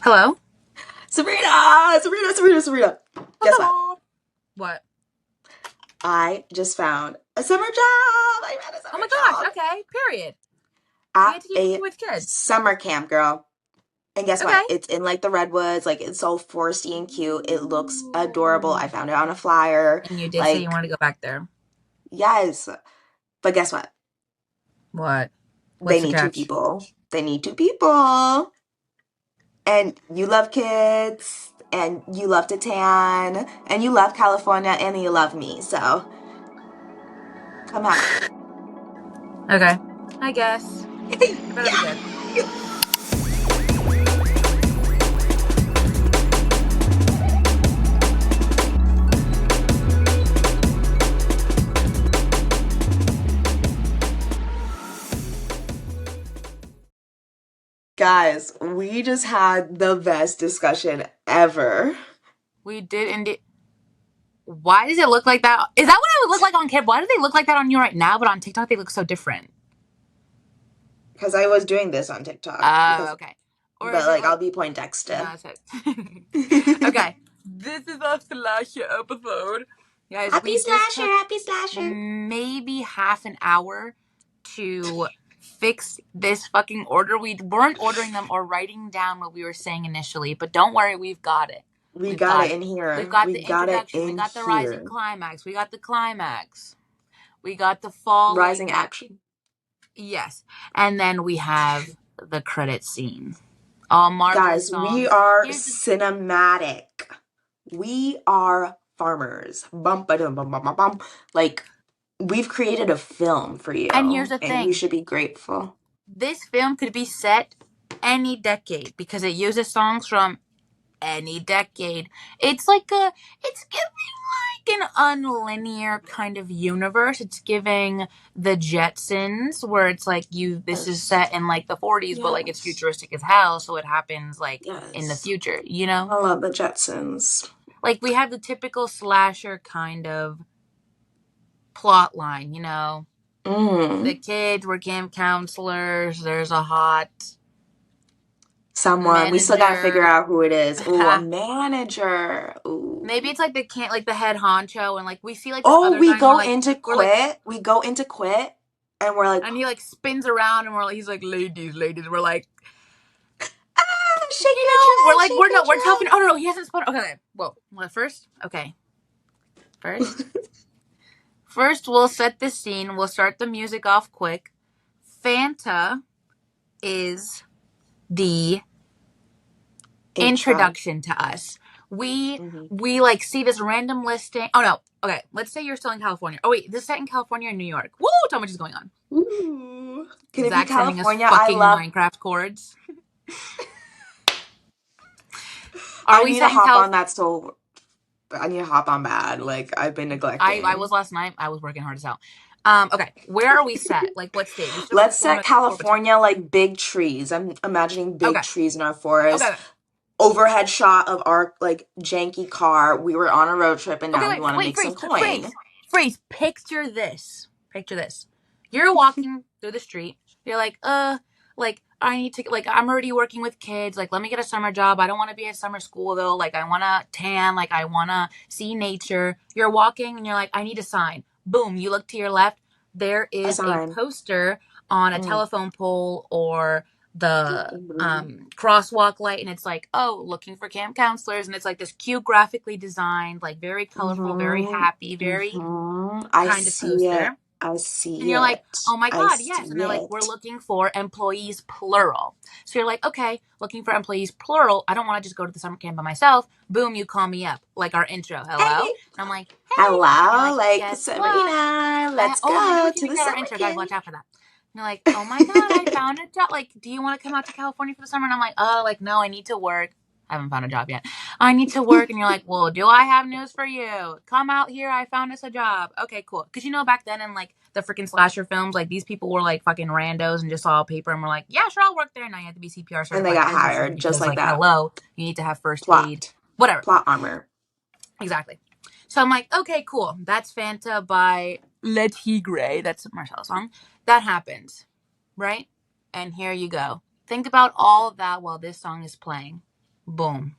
Hello? Sabrina. Guess what? Hello. What? I just found a summer job. I found a Oh summer my gosh, job okay, period. You at get to keep a with kids. summer camp, girl. And guess Okay. what? It's in like the redwoods. Like it's so foresty and cute. It looks adorable. Ooh. I found it on a flyer. And you did say you Like, wanted to go back there. yes. But guess what? What? They What's the need two catch? people. They need two people. And you love kids. And you love to tan. And you love California. And you love me. So come out. Okay. I guess. It better be Yeah. good. Guys, we just had the best discussion ever. We did indeed. Why does it look like that? Is that what I would look like on camera? Why do they look like that on you right now, but on TikTok they look so different? Because I was doing this on TikTok. Oh, Because, okay. Or but is it like, I'll like be no, Poindexter. that's it. Okay. This is a slasher episode. Guys, Happy we just slasher, took happy slasher. maybe half an hour to fix this fucking order. We weren't ordering them or writing down what we were saying initially, but don't worry, we've got it. We We've got got it it. in We've here. got We the got it introduction. We in got the rising here. climax. We got the climax. We got the falling. Rising action. Yes. And then we have the credit scene. All marvelous Guys, we songs. are Here's the cinematic. We are farmers. Bum ba dum bum bum bum bum. Like, we've created a film for and here's you, the and you thing. should be grateful. This film could be set any decade because it uses songs from any decade. It's like it's giving like an unlinear kind of universe. It's giving the Jetsons where it's like this is Yes. set in like the 40s, but like it's Yes. futuristic as hell, so it happens like in the Yes. future, you know? I love the Jetsons. Like we have the typical slasher kind of plot line, you know? The Mm. kids were camp counselors, there's a hot Someone. We still gotta figure manager. out who it is. Ooh, a manager. Ooh. Maybe it's like like the head honcho, and like we see like this Oh, other guy, and we're like, We go into quit, and we're like, and he like spins around, and we're like, he's like, ladies. We're like, ah, shake you that know, we're dread, like, shake that we're tough. dread. Oh no, he hasn't spun. Okay, whoa. Well, first, okay, first, first we'll set the scene. We'll start the music off quick. Fanta is the Intro. introduction to us. We Hmm. we like see this random listing. Oh no. Okay, let's say you're still in California. Oh wait, this is set in California or New York. Woo! Tell me what is going on. Ooh. Can it be Zach sending us California? I fucking love. Minecraft chords. Are I we need to set in hop on Cal? that so I need to hop on bad. Like I've been I neglecting. was last night. I was working hard as hell. Okay, where are we set? Like what state? We should Let's want set to orbit. California like big trees. I'm imagining big Okay, trees in our okay, forest. okay. Overhead shot of our like janky car. We were on a road trip and Okay, now we want to wait, make some freeze, coin. freeze. Picture this. Picture this. You're walking through the street. You're like, like I need to, like I'm already working with kids. Like let me get a summer job. I don't want to be at summer school though. Like I want to tan. Like I want to see nature. You're walking and you're like, I need a sign. Boom. You look to your left. There A is a sign. poster on a Mm. telephone pole or the Mm-hmm. crosswalk light, and it's like, oh, looking for camp counselors, and it's like this cute graphically designed, like very colorful, very happy, very I kind of see it. poster. I And see you're like, it. oh my I god, yes. And see they're like, we're it. looking for employees plural. So you're like, okay, looking for employees plural. I don't want to just go to the summer camp by myself. Boom, you call me up, like our intro, hello. Hey. And I'm like, hey. And you're Hello, like, like guess what? Sabrina. Let's Oh, maybe go we can to make the that our summer intro, guys. camp. Watch out for that. And you're like, oh my god, I found a job. Like, do you want to come out to California for the summer? And I'm like, oh, like no, I need to work. I haven't found a job yet. I need to work. And you're like, well, do I have news for you? Come out here. I found us a job. Okay, cool. Because you know, back then in like the freaking slasher films, like these people were like fucking randos and just saw a paper and were like, yeah, sure, I'll work there. Now you have to be CPR And they certified got physician hired just because, like like, that. hello, you need to have first aid. Plot. Whatever. Plot armor. Exactly. So I'm like, okay, cool. That's Fanta by Le Tigre. That's a Marcella song. That happens, right? And here you go. Think about all of that while this song is playing. Boom.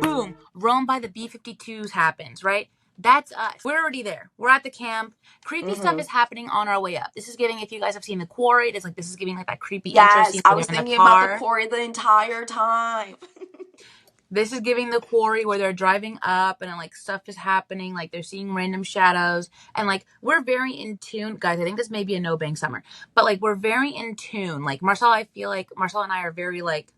Boom. Rome by the B-52s happens, right? That's us. We're already there. We're at the camp. Creepy stuff is happening on our way up. This is giving, if you guys have seen The Quarry, it's like this is giving like that creepy intro Yes, scene I where was they're in the thinking about the car. quarry the entire time. This is giving The Quarry where they're driving up and like stuff is happening, like they're seeing random shadows, and like we're very in tune, guys. I think this may be a no bang summer, but like we're very in tune. Like Marcella, I feel like Marcella and I are very like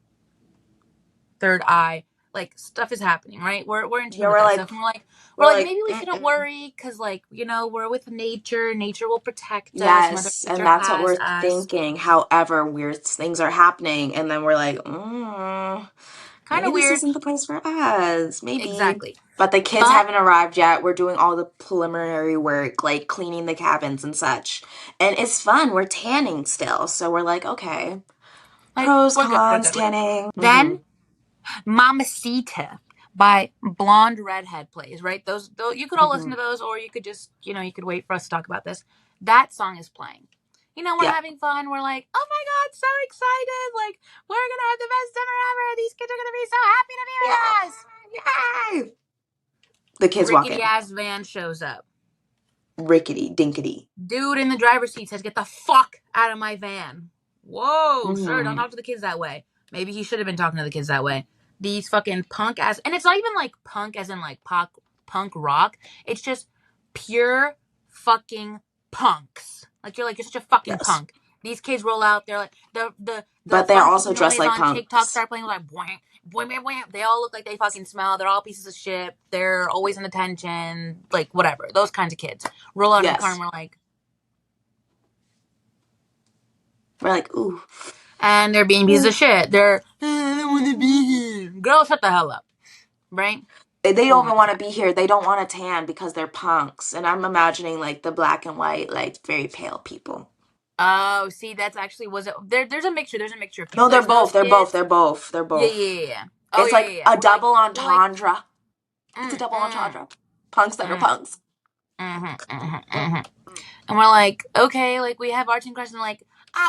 third eye, like stuff is happening, right? We're in tune Yeah, with that stuff, and we're like maybe we shouldn't mm-mm. worry because like we're with nature. Nature will protect us. Mother Yes, and Nature that's what has we're us. thinking. However, weird things are happening, and then we're like, Kind maybe of this weird, isn't the place for us. Maybe. exactly. But the kids But haven't arrived yet. We're doing all the preliminary work, like cleaning the cabins and such. And it's fun. We're tanning still. So we're like, okay. like Pros, we're good, we're cons, good, we're good. tanning. Then Mamacita by Blonde Redhead plays, right? Those you could all listen Hmm. to those, or you could just, you could wait for us to talk about this. That song is playing. We're Yeah. having fun. We're like, oh my god, so excited! Like, we're gonna have the best summer ever. These kids are gonna be so happy to be with us. Yeah. Yay. The kids walk Rickety in. ass van shows up. Rickety dinkety. Dude in the driver's seat says, "Get the fuck out of my van." Whoa, sir, don't Hmm. talk to the kids that way. Maybe he should have been talking to the kids that way. These fucking punk ass, and it's not even like punk as in like punk rock. It's just pure fucking punks. Like you're such a fucking Yes. punk. These kids roll out. They're like the But they're funky also dressed noise like on TikTok punks. start playing like boing, boing, boing, boing. They all look like they fucking smell. They're all pieces of shit. They're always in attention. Like whatever. Those kinds of kids roll out in the car and Yes. we're like, We're like, ooh. and they're being pieces Ooh. of shit. They're, I don't want to be here. Girl, shut the hell up. Right? They don't Boom, even it's want to happening. be here. They don't want to tan because they're punks. And I'm imagining like the black and white, like very pale people. Oh, see, that's actually, was it, there's a mixture. There's a mixture of No, people. they're There's both. those They're both. kids. They're both. They're Yeah, both. yeah, yeah, yeah. Oh, It's yeah, yeah, like yeah. a double We're like, entendre. It's a mm, double mm, entendre. Punks that are mm, punks. Mm, mm. mm. And we're like, okay, like we have arts and crafts and like,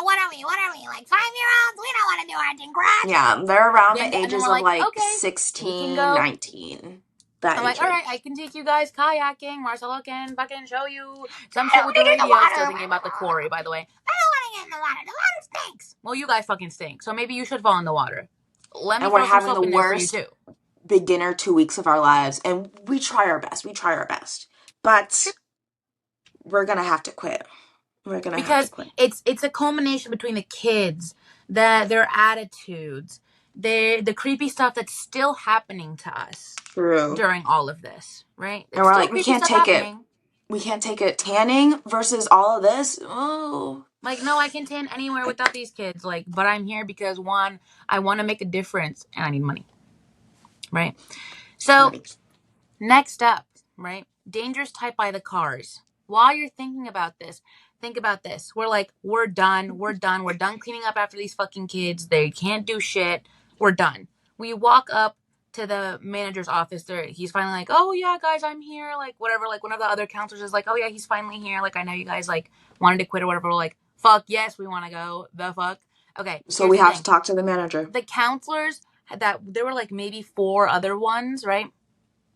what are we? What are we? Like 5-year-olds? We don't want to do arts and crafts. Yeah, they're around Then, the and then we're ages of like, like okay, we can 16, go. 19. That I'm age like, all right, range. I can take you guys kayaking. Marcelo can fucking show you some I shit don't with want the to get in the radio. Still water. thinking about the quarry, by the way. I don't want to get in the water. The water stinks. Well, you guys fucking stink. So maybe you should fall in the water. Let me And we're throw some having the soap in there for you worst too. beginner 2 weeks of our lives. And we try our best. We try our best. But we're going to have to quit. We're going to have to Because quit. it's a culmination between the kids, their attitudes, the creepy stuff that's still happening to us True. during all of this, right? And It's we're still like, we creepy can't stuff take it. happening. We can't take it. Tanning versus all of this. Oh, Like, no, I can tan anywhere without these kids. Like, but I'm here because one, I want to make a difference and I need money, right? So money. next up, right? Dangerous type by the cars. While you're thinking about this, think about this. We're like, we're done. We're done. We're done cleaning up after these fucking kids. They can't do shit. We're done. We walk up to the manager's office. There, he's finally like, oh yeah, guys, I'm here. Like whatever. Like one of the other counselors is like, oh yeah, he's finally here. Like I know you guys like wanted to quit or whatever. We're like, fuck yes, we want to go. The fuck. Okay, So here's we the have to thing. talk to the manager. The counselors that there were like maybe 4 other ones, right?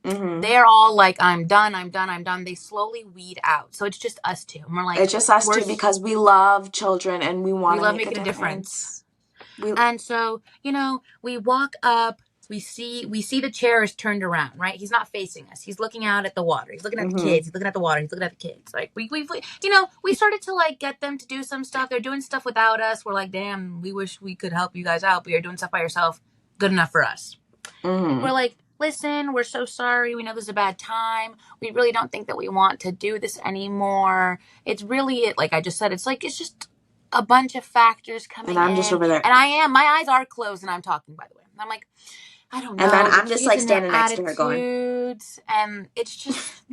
Mm-hmm. They're all like, I'm done, I'm done, I'm done. They slowly weed out. So it's just us two. And we're like, It's just us we're, two because we love children and we we want to love make a making a difference. difference. We And so, we walk up, we see the chair is turned around, right? He's not facing us. He's looking out at the water. He's looking at the mm-hmm. kids. He's looking at the water. He's looking at the kids. Like we started to like get them to do some stuff. They're doing stuff without us. We're like, damn, we wish we could help you guys out, but you're doing stuff by yourself. Good enough for us. Mm-hmm. We're like, listen, we're so sorry. We know this is a bad time. We really don't think that we want to do this anymore. It's really, like I just said, it's just a bunch of factors And coming I'm just in. over there. And my eyes are closed and I'm talking, by the way. And I'm like, I don't And then know, the I'm just kids like and their standing next to her going, attitudes. And it's just,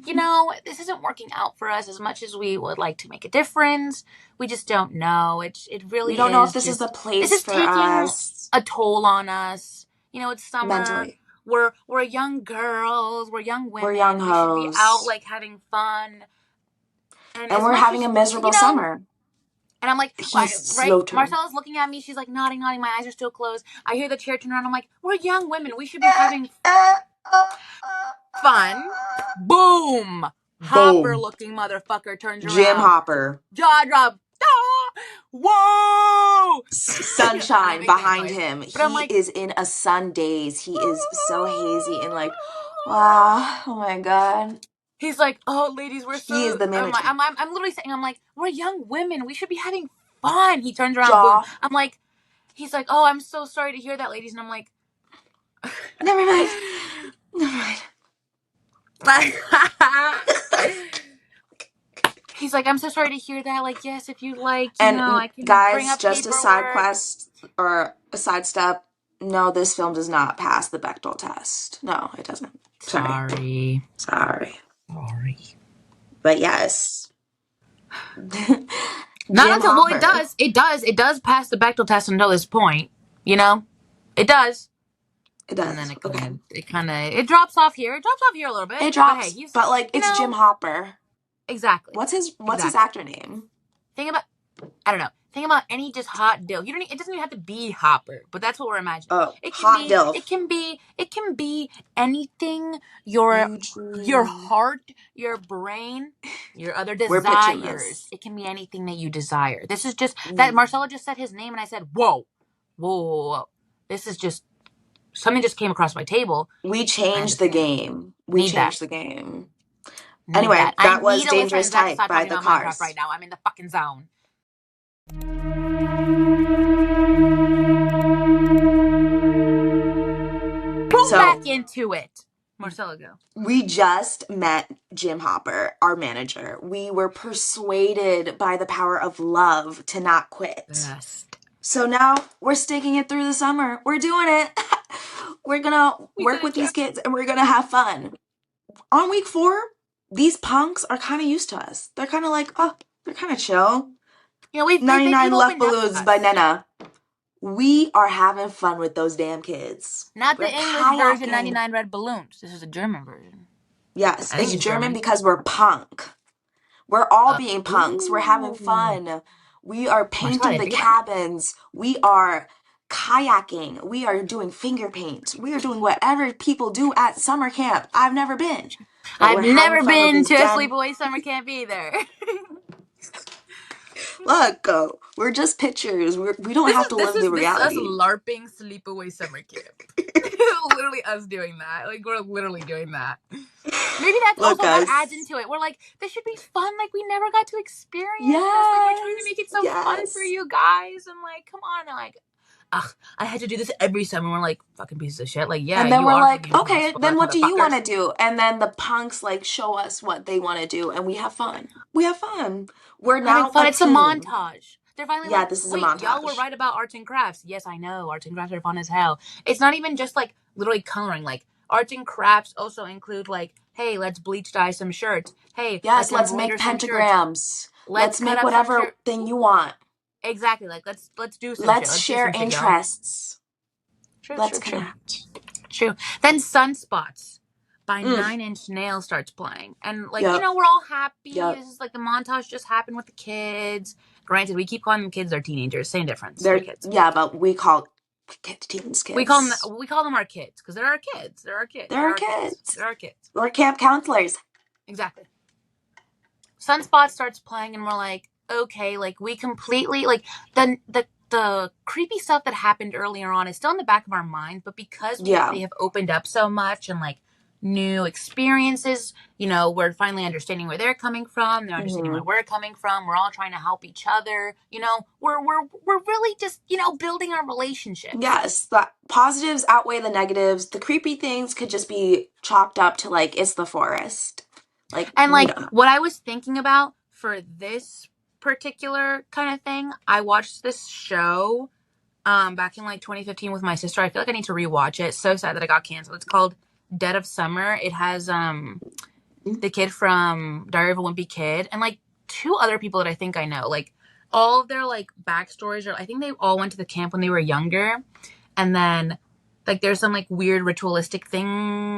this isn't working out for us as much as we would like to make a difference. We just don't know. It we really don't know if is this is the just, this place is for taking us a toll on us. It's summer. mentally. We're young girls, we're young We're young women. We should be out hoes. like having fun. And And as we're much having as a miserable summer. And I'm like, He's right? slow turn. Marcella's looking at me. She's like nodding. My eyes are still closed. I hear the chair turn around. I'm like, we're young women. We should be having fun. Boom. Hopper Boom. looking motherfucker turns Jim around. Hopper. Jaw drop. Ah! Whoa! I didn't Sunshine make that behind noise. him. But I'm He like, is in a sun daze. He is so hazy and like, wow, oh my God. he's like, oh, ladies, we're He is so. the manager. I'm literally saying, I'm like, we're young women. We should be having fun. He turns around, boom. Jaw. I'm like, he's like, oh, I'm so sorry to hear that, ladies. And I'm like, Never mind. Never mind. he's like, I'm so sorry to hear that. Like, yes, if you like, And I can bring guys, up just a side paperwork. quest or a side step. No, this film does not pass the Bechdel test. No, it doesn't. Sorry. Sorry. Sorry. But yes. Not Jim until, well, Hopper. it does pass the Bechdel test until this point, it does. It And then does. Okay. it drops off here. It drops off here a little bit, It but hey, drops, he's, but like it's Jim Hopper. exactly. What's his Exactly. actor name? Think about, I don't know. Think about any just hot dill. It doesn't even have to be Hopper, but that's what we're imagining. Oh, It can Hot be, Dilf. it can be anything your Eugene. heart, your brain, your other We're pitching desires. this. It can be anything that you desire. This is just that Marcella just said his name, and I said, whoa, whoa, whoa, whoa. This is just something just came across my table. We I changed the understand. game. We Need that. changed the game. Need Anyway, that. I that was need to listen Dangerous to Zach to Type stop by talking the about Minecraft right Cars. now. I'm in the fucking zone. Boom, So back into it. Marcella, go. we just met Jim Hopper, our manager. We were persuaded by the power of love to not quit. Best. So now we're sticking it through the summer. We're doing it. We're gonna work with these kids and we're gonna have fun. On week 4, these punks are kind of used to us. They're kind of like, oh, they're kind of chill. They've 99 Left opened up to Balloons by us. Nena. We are having fun with those damn kids. Not We're the English version, kayaking. 99 Red Balloons. This is a German version. Yes, I think it's it's German German. because we're punk. We're all being punks. We're having Ooh. fun. We are Marcella, I painting didn't the think about that. cabins. We are kayaking. We are doing finger paint. We are doing whatever people do at summer camp. I've never been, but I've we're having never fun with been these to a damn. sleepaway summer camp either. Look, we're just pictures. We don't have to live the This is us reality. LARPing sleepaway summer camp. Literally us doing that. Like, we're literally doing that. Maybe that's Look, also, that us. adds into it. We're like, this should be fun. Like, we never got to experience this. Like, we're trying to Yes, make it so fun for yes. you guys. And like, come on. And like, ugh, I had to do this every summer. We're like, fucking pieces of shit. Like, yeah, And then you we're are like, fucking pieces okay, of then what do you want motherfuckers. to do? And then the punks like show us what they want to do, and we have fun. We have fun. We're Having now fun. a It's a team. montage. They're finally Yeah, like, this is a wait, y'all were montage. right about arts and crafts. Yes, I know. Arts and crafts are fun as hell. It's not even just like literally coloring. Like, arts and crafts also include like, hey, let's bleach dye some shirts. Hey, Yes, let's let's make embroider some shirts. pentagrams. Let's Let's cut make up some whatever shirt. thing you want. Exactly. Like, let's do some shit. Let's Let's do share some shit, y'all. interests. True, Let's true, true. connect. True. Then Sunspots by Mm. 9 Inch Nails starts playing. And like, Yep. we're all happy. Yep. This is like the montage just happened with the kids. Granted, we keep calling them kids, they're teenagers. Same difference. They're kids. Yeah, but we call teens kids. We call them our kids because they're our kids. They're our kids. They're our kids. They're our kids. We're camp counselors. Exactly. Sunspot starts playing and we're like, okay, like we completely like the creepy stuff that happened earlier on is still in the back of our minds, but because they have opened up so much and like new experiences, we're finally understanding where they're coming from, they're understanding where we're coming from, we're all trying to help each other, we're really just, building our relationships. Yes, the positives outweigh the negatives. The creepy things could just be chalked up to like it's the forest. Like, and like what I was thinking about for this particular kind of thing, I watched this show back in like 2015 with my sister. I feel like I need to rewatch it. So sad that it got canceled. It's called Dead of Summer. It has the kid from Diary of a Wimpy Kid and like 2 other people that I think I know. Like all of their like backstories are, I think they all went to the camp when they were younger, and then like there's some like weird ritualistic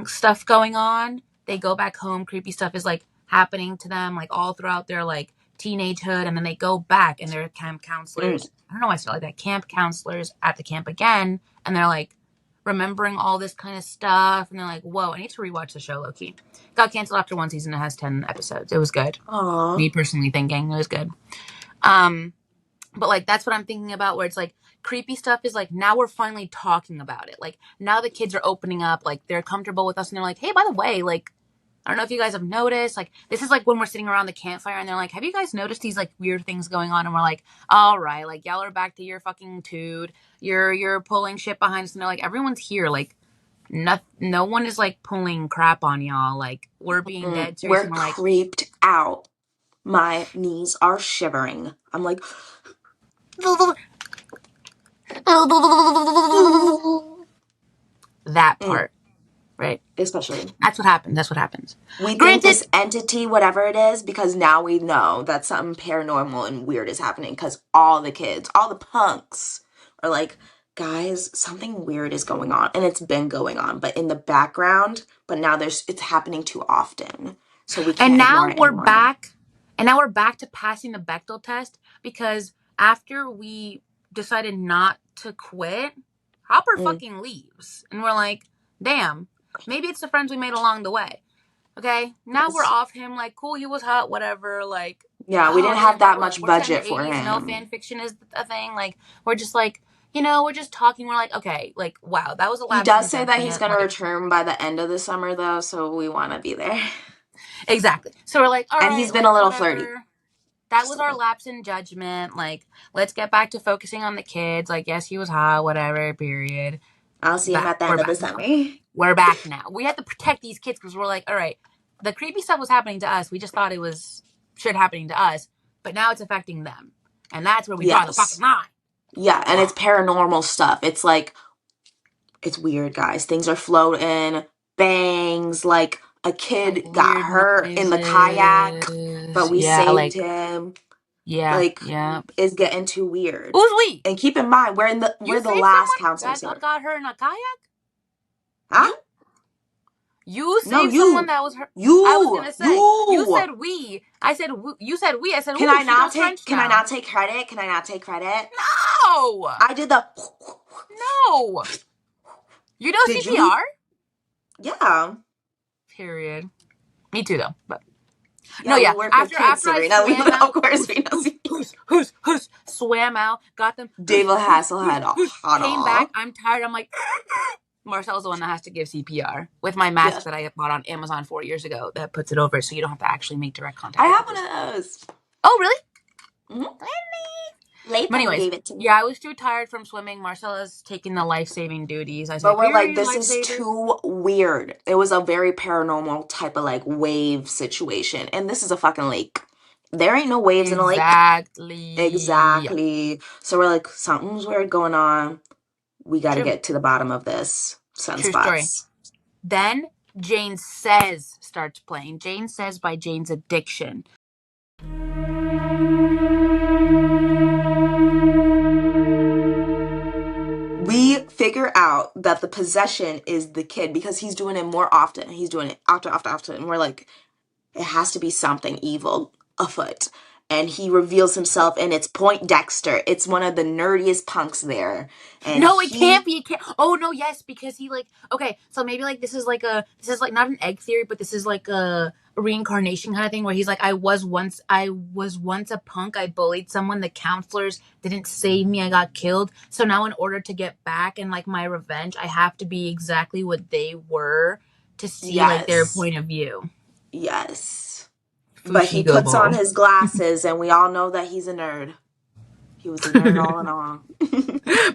stuff going on. They go back home, creepy stuff is like happening to them like all throughout their like teenagehood, and then they go back and they're camp Mm. counselors. I don't know why I said like that. Camp counselors at the camp again, and they're like remembering all this kind of stuff, and they're like, "Whoa, I need to rewatch the show." Low key, got canceled after one season. It has 10 episodes. It was good. Aw. Me personally thinking it was good. Um, but like that's what I'm thinking about. Where it's like creepy stuff is like now we're finally talking about it. Like now the kids are opening up. Like they're comfortable with us, and they're like, "Hey, by the way, like." I don't know if you guys have noticed, like, this is like when we're sitting around the campfire and they're like, have you guys noticed these like weird things going on? And we're like, all right, like, y'all are back to your fucking tood. You're pulling shit behind us. And they're like, everyone's here. Like, no one is like pulling crap on y'all. Like, we're being dead serious. We're And we're like, creeped out. My knees are shivering. I'm like, that part, right? especially. That's what happens. That's what happens. We think Granted, this entity, whatever it is, because now we know that something paranormal and weird is happening because all the kids, all the punks are like, guys, something weird is going on. And it's been going on, but in the background, but now it's happening too often. So we and can't ignore now it we're anymore. back. And now we're back to passing the Bechdel test because after we decided not to quit, Hopper Mm, fucking leaves. And we're like, damn, maybe it's the friends we made along the way. Okay, now we're yes. off him. Like, cool, he was hot, whatever. Like, Yeah, we oh, didn't have that like much we're set in budget the for 80s. No him. fan fiction is a thing. Like, we're just like, we're just talking. We're like, okay, like, wow, that was a He lapse does in say that he's judgment. going to Like, return by the end of the summer, though, so we want to be there. exactly. So we're like, all And he's right, been a like, little flirty. whatever. That Just was a our little. lapse in judgment. Like, let's get back to focusing on the kids. Like, yes, he was hot, whatever, period. I'll see him Back. at the We're end of the back now. summer. We're back now. We have to protect these kids because we're like, all right, the creepy stuff was happening to us. We just thought it was shit happening to us, but now it's affecting them. And that's where we draw the fucking Yes. line. Yeah, and it's paranormal stuff. It's like, it's weird, guys. Things are floating, bangs, like a Like kid got weird hurt in the kayak, but noises. we Yeah, saved like, him. yeah, Like, yeah. it's getting too weird. Who's we? And keep in mind, You we're the saved last someone counselors that here. got hurt in a kayak? Huh? You? You No, saved someone you. that was hurt. I was You. gonna say you You. said we. I said you said we. I said ooh, she got trench Can I now. not take credit? Can I not take credit? No, I did the no. You know Did you? CPR? Yeah. Period. Me too though. But no, Yeah, we yeah. work with After kids, I Sabrina. swam Of out, course we know CPR. swam out, got them, David Hasselhoff. came back. I'm tired. I'm like, Marcel's the one that has to give CPR with my mask Yes. that I bought on Amazon 4 years ago that puts it over so you don't have to actually make direct I contact with the have one person. of those. Oh, really? Mm-hmm. But Lathan anyways, gave it to me. yeah, I was too tired from swimming. Marcella's taking the life-saving duties. I But said, we're here are like, your this is lifesavers. too weird. It was a very paranormal type of like wave situation. And this is a fucking lake. There ain't no waves in a lake. Exactly. Exactly. So we're like, something's weird going on. We got to True. get to the bottom of this. True story. Sunspots. Then Jane Says starts playing. Jane Says by Jane's Addiction. We figure out that the possession is the kid because he's doing it more often. He's doing it after. And we're like, it has to be something evil afoot. And he reveals himself, and it's Point Dexter. It's one of the nerdiest punks there. And No, it can't he, be. It can't. Oh no, yes, because he like. Okay, so maybe like this is like not an egg theory, but this is like a reincarnation kind of thing where he's like, I was once a punk. I bullied someone. The counselors didn't save me. I got killed. So now in order to get back and like my revenge, I have to be exactly what they were to see like their yes, point of view. yes. But he puts on Fushigobo. his glasses, and we all know that he's a nerd. He was a nerd all along.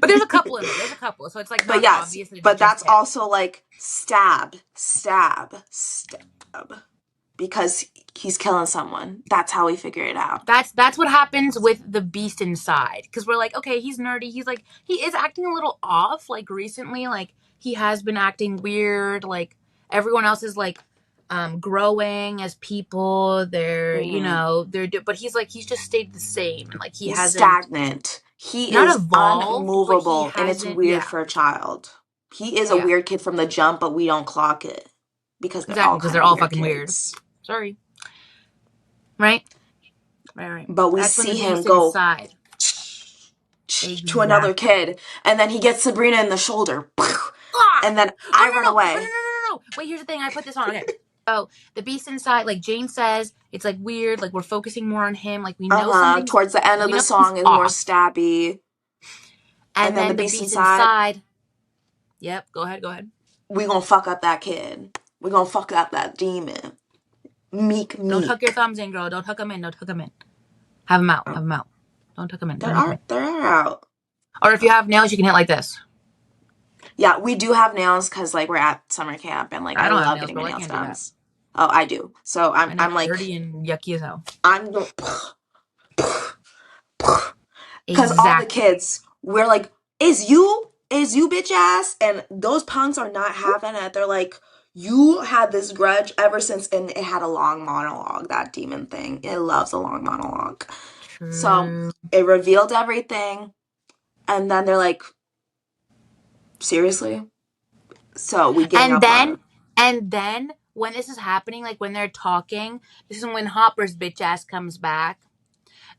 But there's a couple in there. There's a couple, so it's like But not yes, obvious that it's but just that's him. also like stab, stab, stab. Because he's killing someone. That's how we figure it out. That's what happens with the beast inside. Because we're like, okay, he's nerdy. He's like, he is acting a little off. Like recently, like he has been acting weird. Like everyone else is like, growing as people. They're, Mhm. but he's just stayed the same. And like he He's hasn't stagnant. He not is evolved, but he unmovable, and it's hasn't. weird Yeah, for a child. He is a yeah, weird kid from the jump, but we don't clock it because they're exactly. all Because kind they're of all weird fucking weird. kids. Sorry, right? Right. But we That's when the see him beast go inside. to another Exactly. kid, and then he gets Sabrina in the shoulder, Ah! and then Oh I no run no oh no away. no no no! Wait, here's the thing. I put this on. Okay. So the beast inside, like Jane says, it's like weird. Like we're focusing more on him. Like we know something's Towards the end of we the know something's song is more off. stabby, and And then the then the beast beast inside, inside. Yep. Go ahead. Go ahead. we gonna fuck up that kid. We gonna fuck up that demon. Meek Don't tuck your meek. thumbs in, girl. Don't tuck them in. Don't tuck them in. Have them out. Oh, Have them out. Don't tuck them in. there Don't tuck them are in. there are out. Or if you have nails, you can hit like this. Yeah, we do have nails because like we're at summer camp and like I I don't have love nails, getting my girl. I nails can't do done. that. Oh, I do. So My I'm nails are like dirty and yucky as hell. I'm going because all the Exactly. kids we're like, is you bitch ass, and those punks are not having it. They're like, you had this grudge ever since, and it had a long monologue. That demon thing, it loves a long monologue. So True. it revealed everything, and then they're like, seriously? So we gang And up on then, him. and then when this is happening, like when they're talking, this is when Hopper's bitch ass comes back,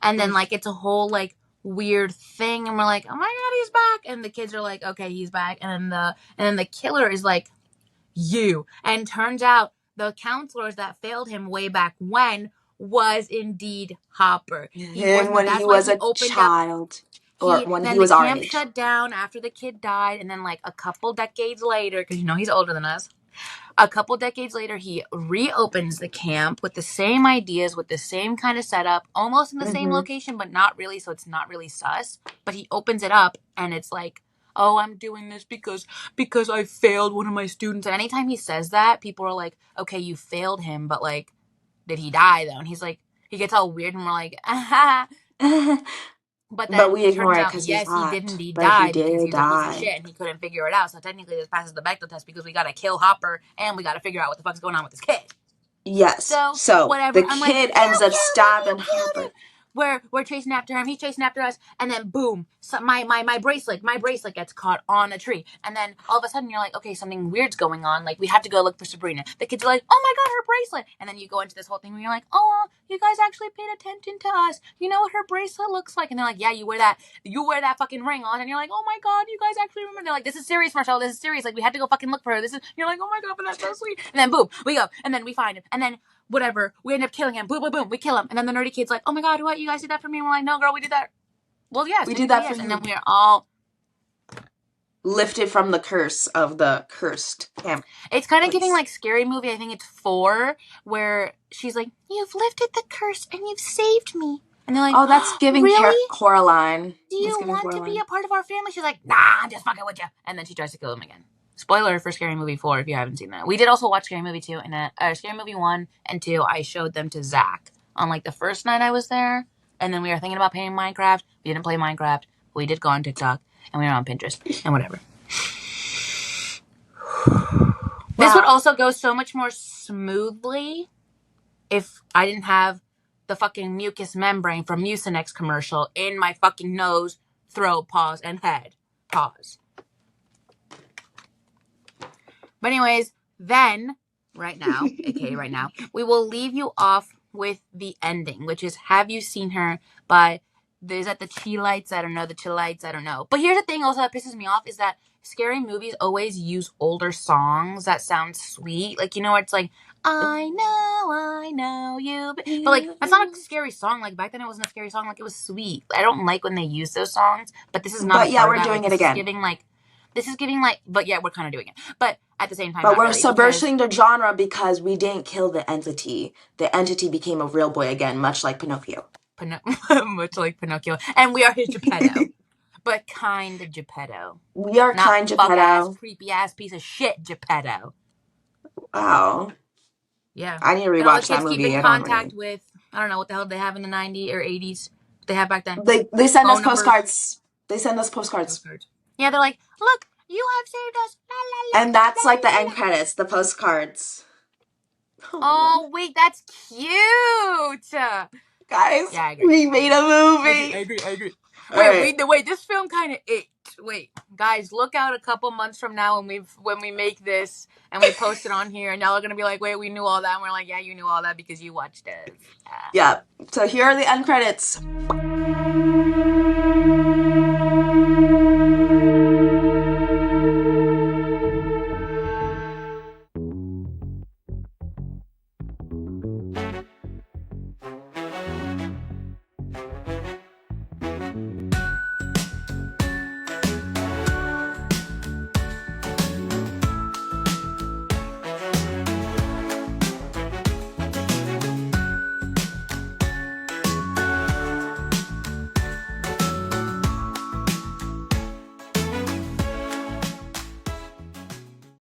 and then Mm. like it's a whole like weird thing, and we're like, oh my god, he's back, and the kids are like, okay, he's back, and then the killer is like, you, and turns out the counselors that failed him way back when was indeed Hopper. He was Him when he that's why was he a opened up child, or he when he then the was our camp age. shut down after the kid died, and then like a couple decades later, because you know he's older than us, a couple decades later, he reopens the camp with the same ideas, with the same kind of setup, almost in the same Hmm. location, but not really. So it's not really sus. But he opens it up, and it's like, oh, I'm doing this because I failed one of my students. And anytime he says that, people are like, okay, you failed him, but like, did he die though? And he's like, he gets all weird, and we're like, ah. But But then we it turns ignore it out, because he's yes, he did hot. indeed But he die because did he's a piece of die. shit and he couldn't figure it out. So technically, this passes the Bechdel test because we gotta kill Hopper and we gotta figure out what the fuck's going on with this kid. Yes. So So the whatever. I'm like, kid you ends up killed him, you stabbing killed Hopper. him. We're chasing after him. He's chasing after us, and then boom, so my bracelet gets caught on a tree, and then all of a sudden you're like, okay, something weird's going on. Like we have to go look for Sabrina. The kids are like, oh my god, her bracelet, and then you go into this whole thing where you're like, oh, you guys actually paid attention to us. You know what her bracelet looks like, and they're like, yeah, you wear that fucking ring on, and you're like, oh my god, you guys actually remember. They're like, this is serious, Marcella, this is serious. Like we had to go fucking look for her. This is you're like, oh my god, but that's so sweet. And then boom, we go, and then we find him, and then whatever. We end up killing him. Boom, boom, boom. We kill him. And then the nerdy kid's like, oh my god, what? You guys did that for me? And we're like, no, girl, we did that. Well, yes, We did technically, that for yes. And then you. we're all. Lifted from the curse of the cursed camp It's kind of giving place. like Scary Movie. I think it's 4, where she's like, you've lifted the curse and you've saved me. And they're like, Oh, that's oh, giving really? Coraline. Do That's you giving want to be Coraline. a part of our family? She's like, nah, I'm just fucking with you. And then she tries to kill him again. Spoiler for Scary Movie 4 if you haven't seen that. We did also watch Scary Movie 2 and Scary Movie 1 and 2. I showed them to Zach on like the first night I was there. And then we were thinking about playing Minecraft. We didn't play Minecraft. We did go on TikTok and we were on Pinterest and whatever. This would Wow. also go so much more smoothly if I didn't have the fucking mucous membrane from Mucinex commercial in my fucking nose, throat, paws, and head. Pause. But anyways, then, right now, aka right now, we will leave you off with the ending, which is Have You Seen Her by, is that the Chilites? I don't know. The Chilites? I don't know. But here's the thing also that pisses me off is that scary movies always use older songs that sound sweet. Like, you know, it's like, I know you. But like, that's not a scary song. Like, back then it wasn't a scary song. Like, it was sweet. I don't like when they use those songs, but this is not a But yeah, part of we're that. Like, doing it again. this is giving like, but yeah, we're kind of doing it. But at the same time, But not we're really, because subversing the genre because we didn't kill the entity. The entity became a real boy again, much like Pinocchio. much like Pinocchio, and we are his Geppetto, but kind of Geppetto, We are not kind fuck ass, Geppetto. creepy ass piece of shit Geppetto. Wow. Yeah, I need to and all the rewatch that kids keep movie. in I don't contact really. with, I don't know what the hell they have in the 90s or 80s. They have back then They send us phone numbers, postcards. They send us postcards. postcards. Yeah, they're like, look, you have saved us. La la And that's la like the la end la. credits, the postcards. Oh, Oh wait, that's cute. guys, Yeah, I agree. we made a I agree. I movie. agree. I agree. All right. Wait. This film kind of it. Wait, guys, look out a couple months from now when we make this and we post it on here, and y'all are gonna be like, wait, we knew all that. And we're like, yeah, you knew all that because you watched it. Yeah. Yeah. So here are the end credits.